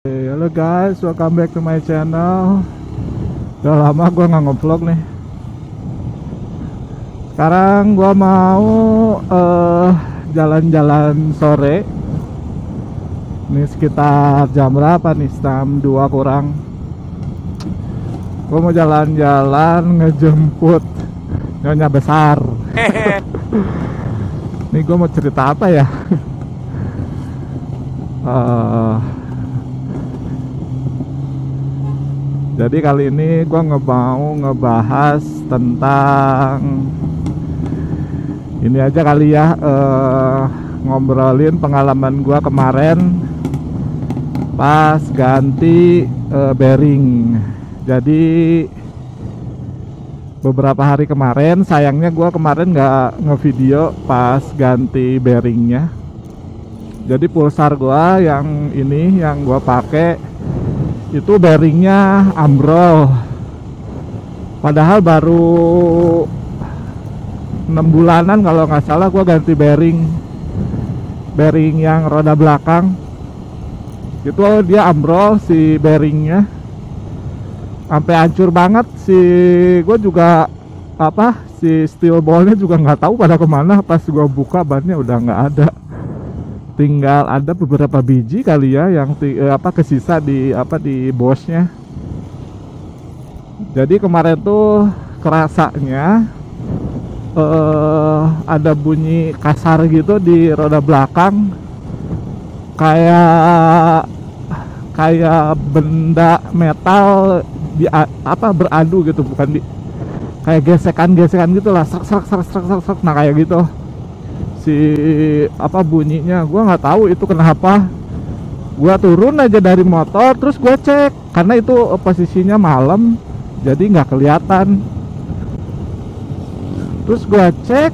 Halo guys, welcome back to my channel. Udah lama gue nggak ngevlog nih. Sekarang gue mau jalan-jalan sore. Ini sekitar jam berapa nih? Jam 2 kurang. Gue mau jalan-jalan ngejemput nyonya besar. Nih gue mau cerita apa ya? Jadi kali ini gue mau ngebahas tentang ini aja kali ya, ngobrolin pengalaman gue kemarin pas ganti bearing. Jadi beberapa hari kemarin, sayangnya gue kemarin nggak ngevideo pas ganti bearingnya. Jadi pulsar gue yang ini yang gue pakai itu bearingnya ambrol, padahal baru 6 bulanan kalau nggak salah gue ganti bearing yang roda belakang. Itu dia ambrol si bearingnya, sampai hancur banget. Gue juga si steel ballnya juga nggak tahu pada kemana. Pas gue buka bannya udah nggak ada, tinggal ada beberapa biji kali ya yang kesisa di bosnya. Jadi kemarin tuh kerasanya ada bunyi kasar gitu di roda belakang, kayak benda metal beradu gitu, bukan kayak gesekan gitulah, serak. Nah kayak gitu bunyinya. Gua nggak tahu itu kenapa. Gua turun aja dari motor, terus gue cek, karena itu posisinya malam jadi nggak kelihatan. Terus gue cek,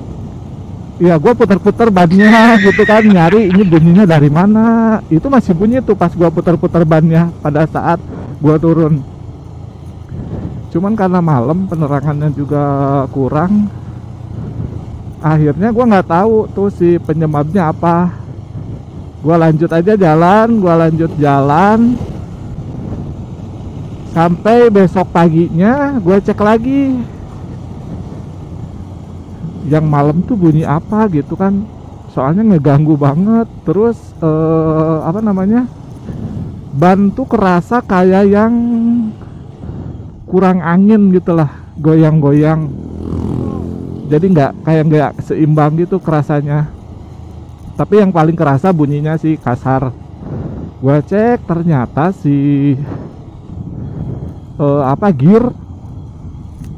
ya gue putar-putar bannya gitu kan, nyari ini bunyinya dari mana. Itu masih bunyi tuh pas gue putar-putar bannya pada saat gue turun. Cuman karena malam, penerangannya juga kurang, akhirnya gue nggak tahu tuh si penyebabnya apa. Gue lanjut jalan sampai besok paginya gue cek lagi yang malam tuh bunyi apa gitu kan, soalnya ngeganggu banget. Terus ban tuh kerasa kayak yang kurang angin gitulah, goyang-goyang. Jadi nggak seimbang gitu kerasanya. Tapi yang paling kerasa bunyinya sih kasar. Gua cek ternyata si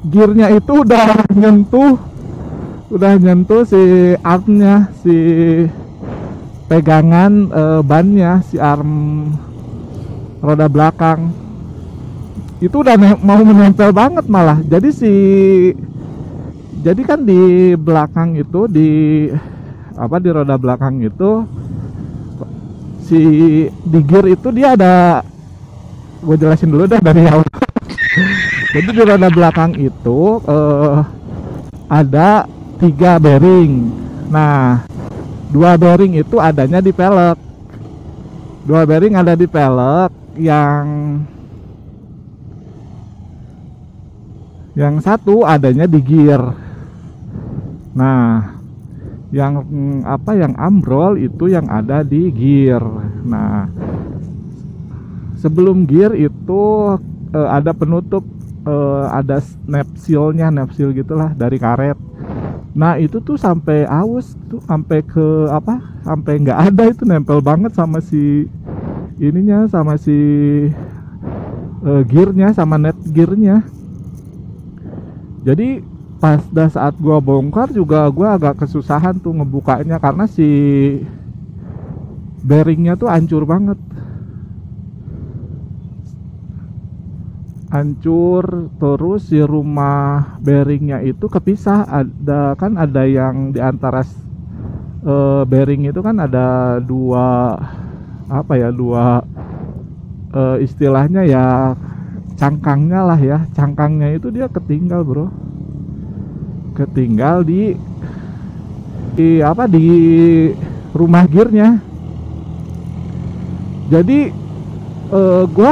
gearnya itu udah nyentuh si armnya, si pegangan bannya, si arm roda belakang itu udah mau menempel banget malah. Jadi kan di belakang itu, di roda belakang itu, di gear itu dia ada, gue jelasin dulu dah dari awal. Jadi di roda belakang itu ada 3 bearing. Nah, 2 bearing itu adanya di pelek. 2 bearing ada di pelek, yang satu adanya di gear. Nah, yang ambrol itu yang ada di gear. Nah, sebelum gear itu ada penutup, ada snap seal gitulah dari karet. Nah, itu tuh sampai aus tuh, sampai nggak ada, itu nempel banget sama si ininya, sama si gearnya, sama net gearnya. Jadi pas saat gua bongkar juga gua agak kesusahan tuh ngebukanya, karena si bearingnya tuh hancur banget. Terus si rumah bearingnya itu kepisah. Ada yang di antara bearing itu kan ada dua istilahnya ya, cangkangnya lah ya. Cangkangnya itu dia ketinggal bro, ketinggal di rumah gearnya. Jadi Gua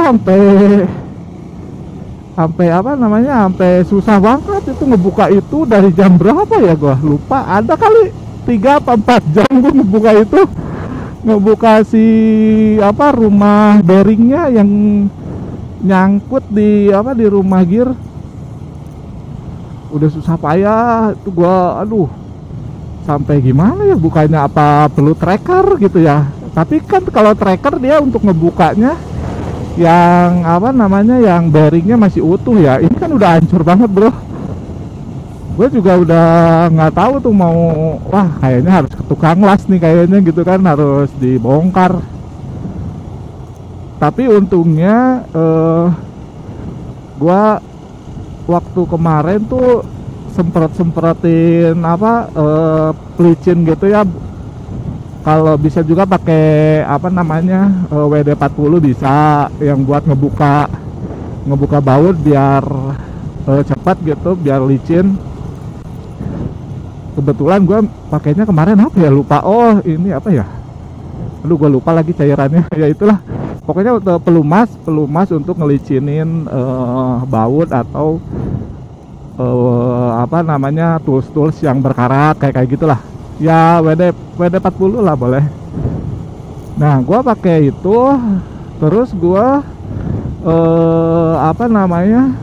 sampai apa namanya, sampai susah banget itu ngebuka itu. Dari jam berapa ya gua lupa, ada kali 3 apa 4 jam gua ngebuka itu, ngebuka si apa, rumah bearingnya yang nyangkut di apa, di rumah gear. Udah susah payah itu gua, aduh, sampai gimana ya bukanya, apa perlu tracker gitu ya. Tapi kan kalau tracker dia untuk ngebukanya yang apa namanya, yang bearingnya masih utuh ya. Ini kan udah hancur banget bro. Gue juga udah nggak tahu tuh mau, wah kayaknya harus ke tukang las nih kayaknya gitu kan, harus dibongkar. Tapi untungnya gue waktu kemarin tuh semprotin apa, pelicin gitu ya. Kalau bisa juga pakai apa namanya, WD-40 bisa, yang buat ngebuka baut biar cepat gitu, biar licin. Kebetulan gue pakainya kemarin apa ya, lupa. Oh ini apa ya, aduh gue lupa lagi cairannya. Ya itulah, pokoknya untuk pelumas untuk ngelicinin baut atau apa namanya, tools yang berkarat kayak gitulah ya. WD-40 lah boleh. Nah gua pakai itu, terus gua apa namanya,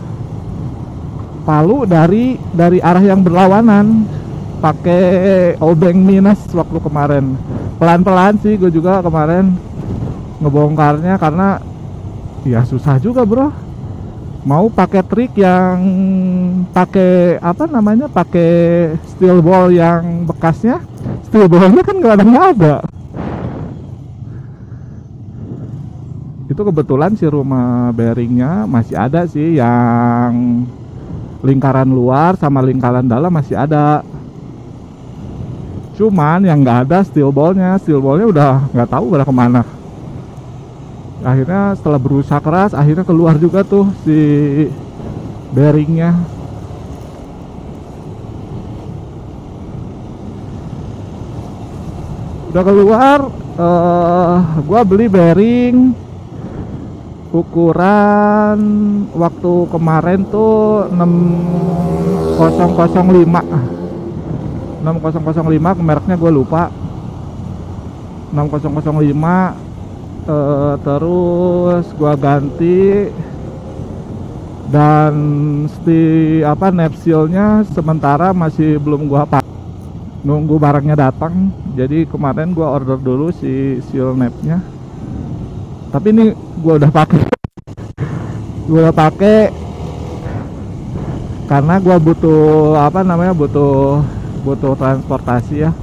palu dari arah yang berlawanan, pakai obeng minus waktu kemarin. Pelan-pelan sih gue juga kemarin ngebongkarnya, karena ya susah juga bro. Mau pakai trik yang pakai apa namanya, pakai steel ball yang bekasnya, steel ballnya kan nggak ada. Itu kebetulan si rumah bearingnya masih ada sih, yang lingkaran luar sama lingkaran dalam masih ada. Cuman yang nggak ada steel ballnya udah nggak tahu udah kemana. Akhirnya setelah berusaha keras, akhirnya keluar juga tuh si bearingnya. Udah keluar. Gua beli bearing ukuran waktu kemarin tuh 6005 mereknya gue lupa, 6005. Terus gua ganti, dan apa, nepsilnya sementara masih belum gua pakai, nunggu barangnya datang. Jadi kemarin gua order dulu si seal nepnya, tapi ini gua udah pakai karena gua butuh apa namanya, butuh transportasi ya.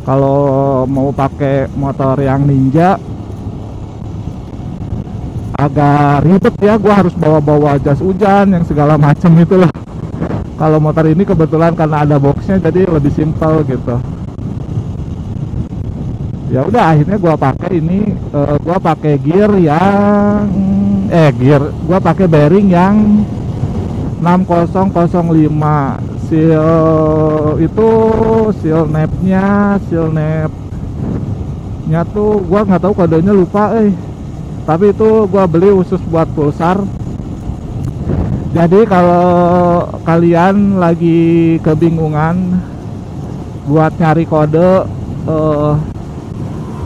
Kalau mau pakai motor yang Ninja agak ribet ya, gua harus bawa jas hujan yang segala macam itu loh. Kalau motor ini kebetulan karena ada boxnya, jadi lebih simpel gitu. Ya udah, akhirnya gua pakai ini, gua pakai gua pakai bearing yang 6005. Seal nepnya tuh gua nggak tahu kodenya, lupa tapi itu gua beli khusus buat pulsar. Jadi kalau kalian lagi kebingungan buat nyari kode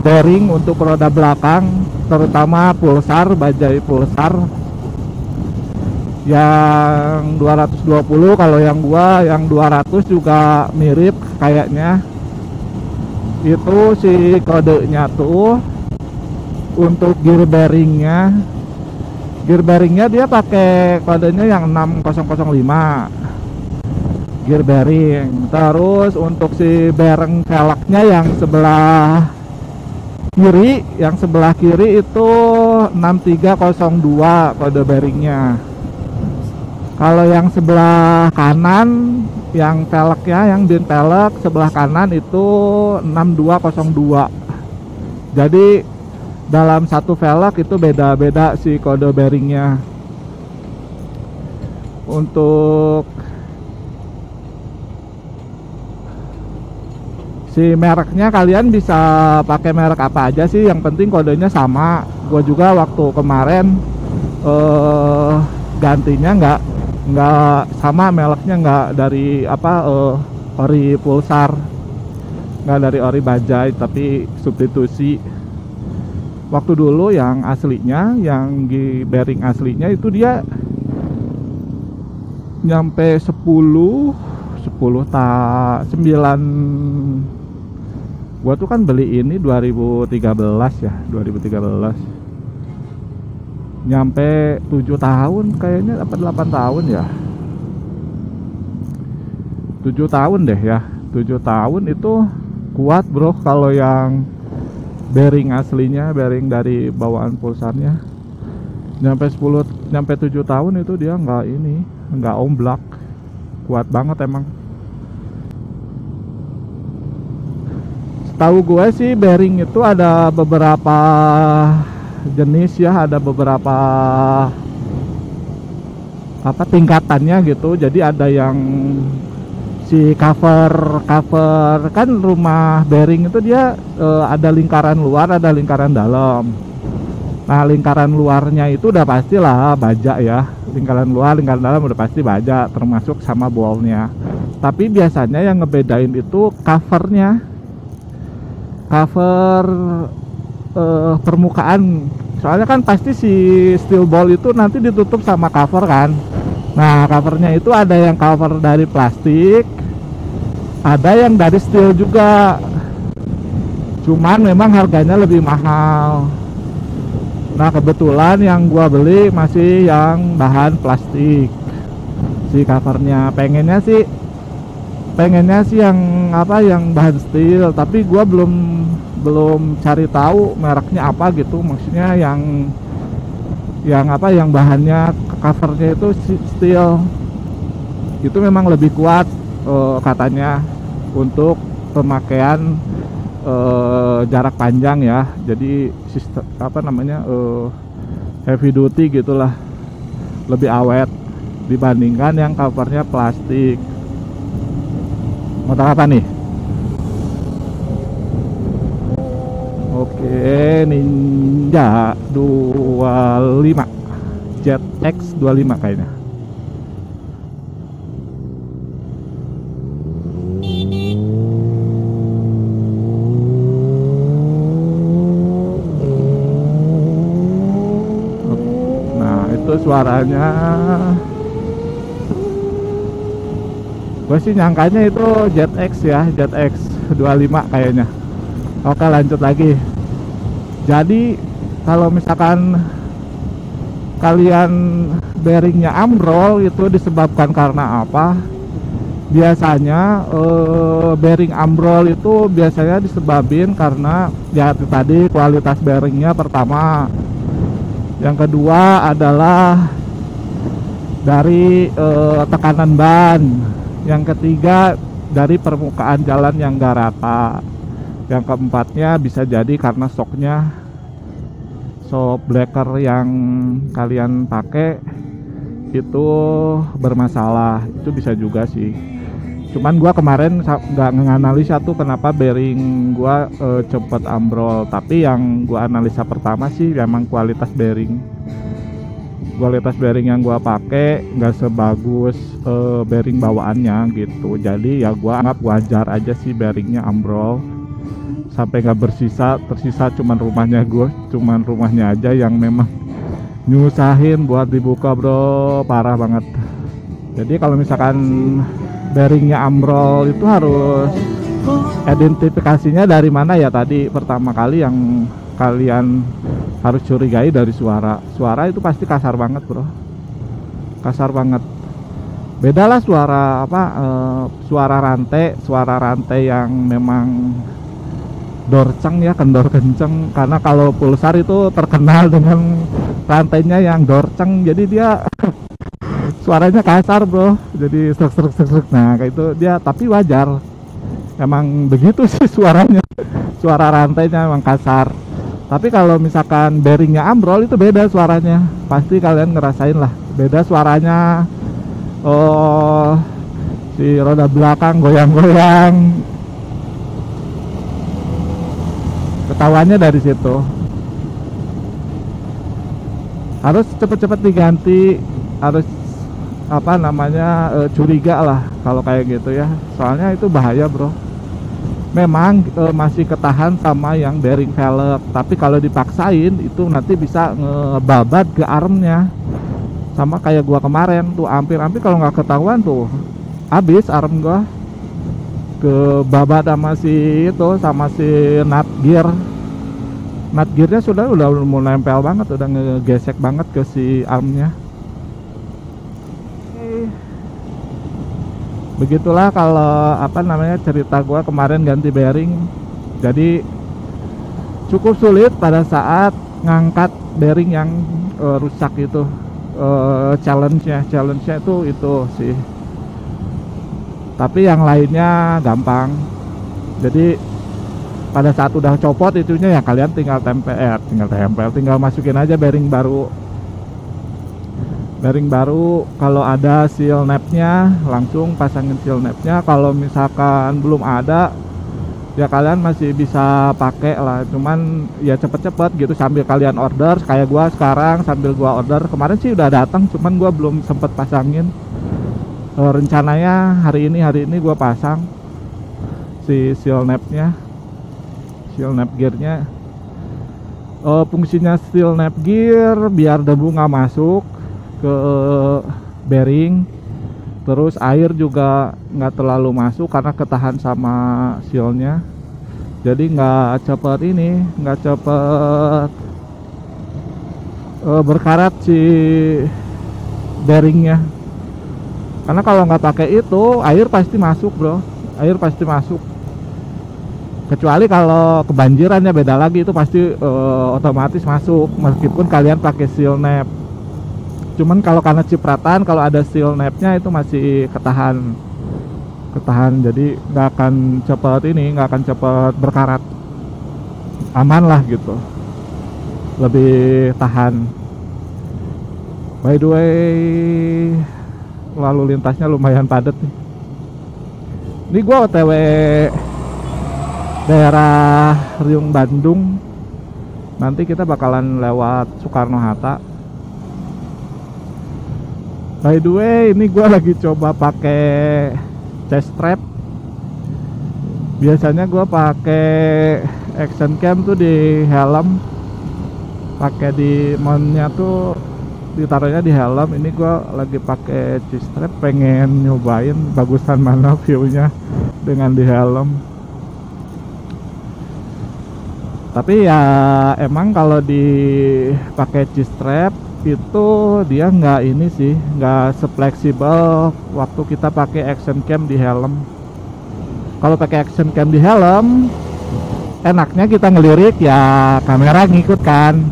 bearing untuk roda belakang, terutama pulsar, bajai pulsar yang 220, kalau yang gua yang 200 juga mirip kayaknya. Itu si kodenya tuh untuk gear bearingnya dia pakai kodenya yang 6005 gear bearing. Terus untuk si bearing velgnya yang sebelah kiri itu 6302 kode bearingnya. Kalau yang sebelah kanan, yang velgnya, yang bin velg sebelah kanan itu 6202. Jadi dalam satu velg itu beda-beda si kode bearingnya. Untuk si mereknya kalian bisa pakai merek apa aja sih, yang penting kodenya sama. Gua juga waktu kemarin gantinya nggak sama mereknya, nggak dari ori Pulsar, nggak dari ori Bajaj, tapi substitusi. Waktu dulu yang aslinya, yang bearing aslinya itu dia nyampe 9. Gua tuh kan beli ini 2013 ya, 2013. Nyampe 7 tahun kayaknya, apa 8 tahun ya. 7 tahun deh ya. 7 tahun itu kuat, Bro, kalau yang bearing aslinya, bearing dari bawaan Pulsarnya. Nyampe 7 tahun itu dia nggak omblak. Kuat banget emang. Tahu gue sih bearing itu ada beberapa jenis ya, ada beberapa tingkatannya gitu. Jadi ada yang si cover kan, rumah bearing itu dia ada lingkaran luar, ada lingkaran dalam. Nah, lingkaran luarnya itu udah pastilah baja ya. Lingkaran luar, lingkaran dalam udah pasti baja, termasuk sama ballnya. Tapi biasanya yang ngebedain itu covernya, cover permukaan. Soalnya kan pasti si steel ball itu nanti ditutup sama cover kan. Nah, covernya itu ada yang cover dari plastik, ada yang dari steel juga. Cuman memang harganya lebih mahal. Nah, kebetulan yang gua beli masih yang bahan plastik. Si covernya pengennya sih yang bahan steel, tapi gua belum cari tahu mereknya apa gitu. Maksudnya yang bahannya covernya itu steel. Itu memang lebih kuat katanya untuk pemakaian jarak panjang ya. Jadi sistem heavy duty gitulah, lebih awet dibandingkan yang covernya plastik. Motor apa nih? Oke, Ninja 25 ZX 25 kayaknya. Nah, itu suaranya. Gue sih nyangkanya itu ZX ya, ZX 25 kayaknya. Oke, lanjut lagi. Jadi kalau misalkan kalian bearingnya ambrol, itu disebabkan karena apa? Biasanya bearing ambrol itu biasanya disebabin karena ya tadi kualitas bearingnya pertama. Yang kedua adalah dari tekanan ban. Yang ketiga dari permukaan jalan yang gak rata. Yang keempatnya bisa jadi karena shock breaker yang kalian pakai itu bermasalah. Itu bisa juga sih. Cuman gua kemarin nggak nganalisa tuh kenapa bearing gua cepet ambrol. Tapi yang gua analisa pertama sih memang kualitas bearing. Kualitas bearing yang gua pakai nggak sebagus bearing bawaannya gitu. Jadi ya gua anggap wajar aja sih bearingnya ambrol. Sampai nggak tersisa cuman rumahnya aja yang memang nyusahin buat dibuka, bro, parah banget. Jadi kalau misalkan bearingnya ambrol itu harus identifikasinya dari mana ya. Tadi pertama kali yang kalian harus curigai dari suara itu pasti kasar banget, bro, kasar banget. Bedalah suara rantai yang memang dorceng ya, kendor kenceng. Karena kalau Pulsar itu terkenal dengan rantainya yang dorceng, jadi dia suaranya kasar, bro, jadi serak. Nah, kayak itu dia, tapi wajar, emang begitu sih suaranya. Suara rantainya emang kasar. Tapi kalau misalkan bearingnya ambrol itu beda suaranya, pasti kalian ngerasain lah, beda suaranya. Oh, si roda belakang goyang-goyang, ketahuannya dari situ. harus cepet-cepet diganti, harus apa namanya curiga lah kalau kayak gitu ya, soalnya itu bahaya bro. Memang masih ketahan sama yang bearing velg, tapi kalau dipaksain itu nanti bisa ngebabat ke armnya, sama kayak gua kemarin tuh, hampir-hampir kalau nggak ketahuan tuh habis arm gua ke babat sama si itu, sama si nut gearnya udah mau nempel banget, udah ngegesek banget ke si armnya. Begitulah kalau apa namanya cerita gua kemarin ganti bearing. Jadi cukup sulit pada saat ngangkat bearing yang rusak itu. Challenge-nya itu sih. Tapi yang lainnya gampang. Jadi pada saat udah copot itunya ya kalian tinggal masukin aja bearing baru. Kalau ada seal napnya langsung pasangin seal napnya. Kalau misalkan belum ada ya kalian masih bisa pakai lah, cuman ya cepet-cepet gitu sambil kalian order. Kayak gua sekarang sambil gua order, kemarin sih udah datang cuman gua belum sempet pasangin. Rencananya hari ini gua pasang si seal napnya, seal nap gearnya. Fungsinya seal nap gear biar debu nggak masuk ke bearing, terus air juga nggak terlalu masuk karena ketahan sama sealnya, jadi nggak cepet berkarat si bearingnya. Karena kalau nggak pakai itu air pasti masuk bro, air pasti masuk. Kecuali kalau kebanjiran ya beda lagi, itu pasti otomatis masuk meskipun kalian pakai seal nap. Cuman kalau karena cipratan, kalau ada seal napnya itu masih ketahan, jadi nggak akan cepet berkarat, aman lah gitu, lebih tahan. By the way, lalu lintasnya lumayan padat nih. Ini gua OTW daerah Riung Bandung, nanti kita bakalan lewat Soekarno-Hatta. By the way, ini gue lagi coba pakai chest strap. Biasanya gue pakai action cam tuh di helm, pakai di mountnya tuh ditaruhnya di helm. Ini gue lagi pakai chest strap, pengen nyobain bagusan mana viewnya dengan di helm. Tapi ya emang kalau dipakai chest strap itu dia nggak sefleksibel waktu kita pakai action cam di helm. Kalau pakai action cam di helm enaknya kita ngelirik ya kamera ngikut kan.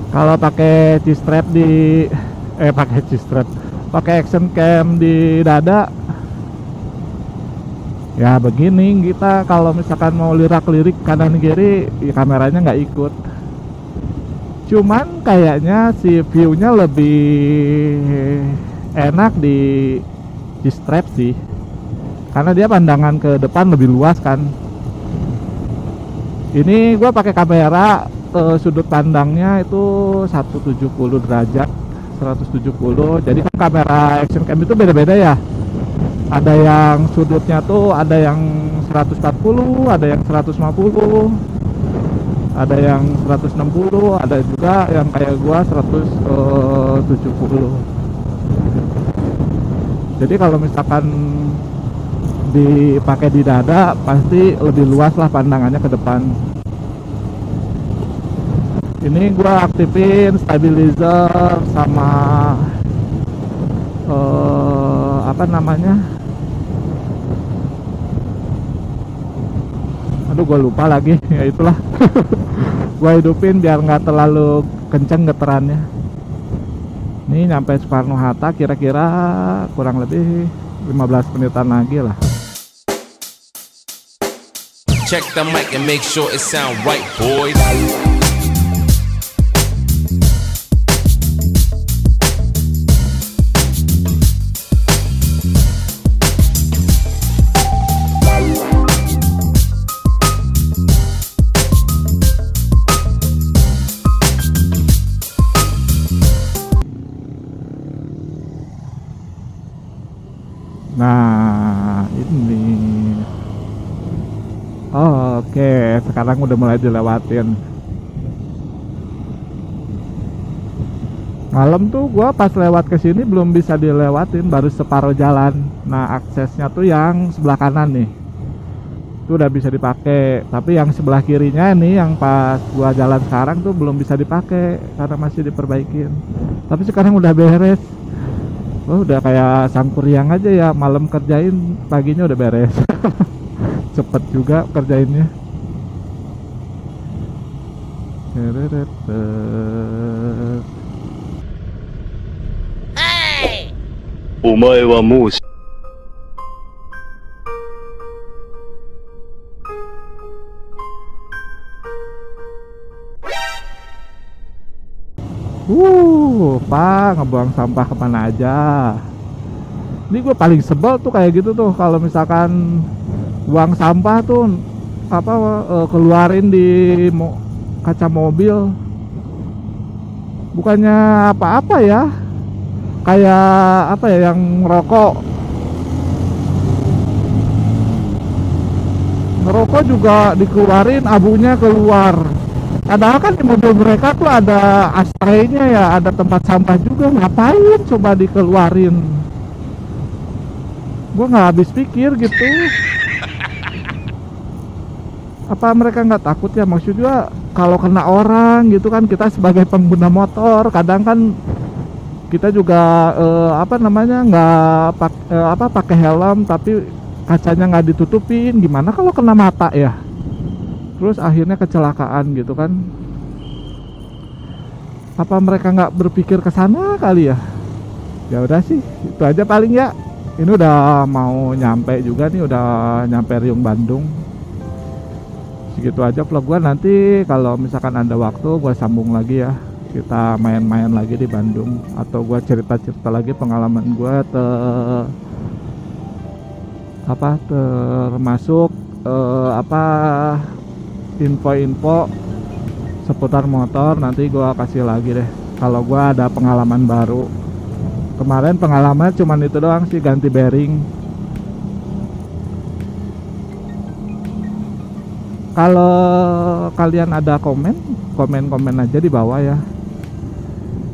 Kalau pakai G-strap pakai action cam di dada ya begini, kita kalau misalkan mau lirik kanan kiri ya kameranya nggak ikut. Cuman kayaknya si view-nya lebih enak di G-strap sih, karena dia pandangan ke depan lebih luas kan. Ini gue pakai kamera sudut pandangnya itu 170 derajat, 170. Jadi kan kamera action cam itu beda-beda ya. Ada yang sudutnya tuh ada yang 140, ada yang 150. Ada yang 160, ada juga yang kayak gua 170. Jadi kalau misalkan dipakai di dada pasti lebih luas lah pandangannya ke depan. Ini gua aktifin stabilizer sama apa namanya? Aduh, gue lupa lagi. Ya itulah. Gue hidupin biar nggak terlalu kenceng getarannya. Ini nyampe Soekarno-Hatta kira-kira kurang lebih 15 menitan lagi lah. Check the mic and make sure it sound right, boys. nih. Oke, sekarang udah mulai dilewatin. Malam tuh gua pas lewat ke sini belum bisa dilewatin, baru separuh jalan. Nah, aksesnya tuh yang sebelah kanan nih. Itu udah bisa dipakai, tapi yang sebelah kirinya nih yang pas gua jalan sekarang tuh belum bisa dipakai karena masih diperbaikin. Tapi sekarang udah beres. Oh, udah kayak Sangkuriang aja ya, malam kerjain, paginya udah beres. Cepet juga kerjainnya. お前はもう Pak, ngebuang sampah kemana aja. Ini gue paling sebel tuh kayak gitu tuh, kalau misalkan buang sampah tuh apa keluarin di kaca mobil. Bukannya apa-apa ya, kayak apa ya, yang ngerokok juga dikeluarin, abunya keluar. Padahal kan di mobil mereka tuh ada ashtray-nya ya, ada tempat sampah juga. Ngapain coba dikeluarin? Gue nggak habis pikir gitu. Apa mereka nggak takut ya? Maksudnya kalau kena orang gitu kan, kita sebagai pengguna motor kadang kan kita juga apa namanya, nggak pakai helm, tapi kacanya nggak ditutupin. Gimana kalau kena mata ya? Terus akhirnya kecelakaan gitu kan. Apa mereka nggak berpikir ke sana kali ya? Ya udah sih, itu aja paling ya. Ini udah mau nyampe juga nih, udah nyampe Riung Bandung. Segitu aja vlog gua, nanti kalau misalkan ada waktu gua sambung lagi ya. Kita main-main lagi di Bandung, atau gua cerita-cerita lagi pengalaman gua termasuk info-info seputar motor. Nanti gua kasih lagi deh kalau gua ada pengalaman baru. Kemarin pengalaman cuman itu doang sih, ganti bearing. Kalau kalian ada komen aja di bawah ya.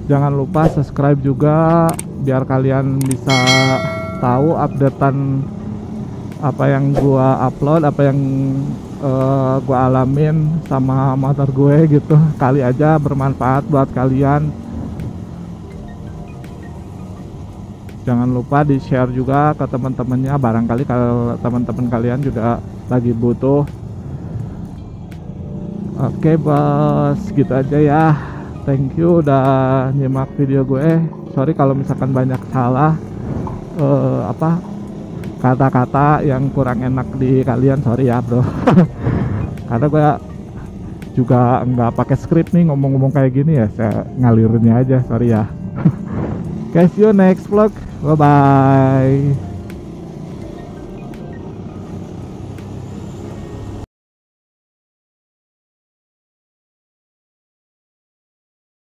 Jangan lupa subscribe juga biar kalian bisa tahu updatean apa yang gua upload, apa yang gue alamin sama motor gue gitu. Kali aja bermanfaat buat kalian. Jangan lupa di share juga ke teman-temannya, barangkali kalau teman-teman kalian juga lagi butuh. Oke bos, gitu aja ya. Thank you udah nyimak video gue. Sorry kalau misalkan banyak salah kata-kata yang kurang enak di kalian, sorry ya bro. Karena gue juga nggak pakai skrip nih, ngomong-ngomong kayak gini ya, saya ngalirinnya aja, sorry ya. Guys, see you next vlog, bye bye.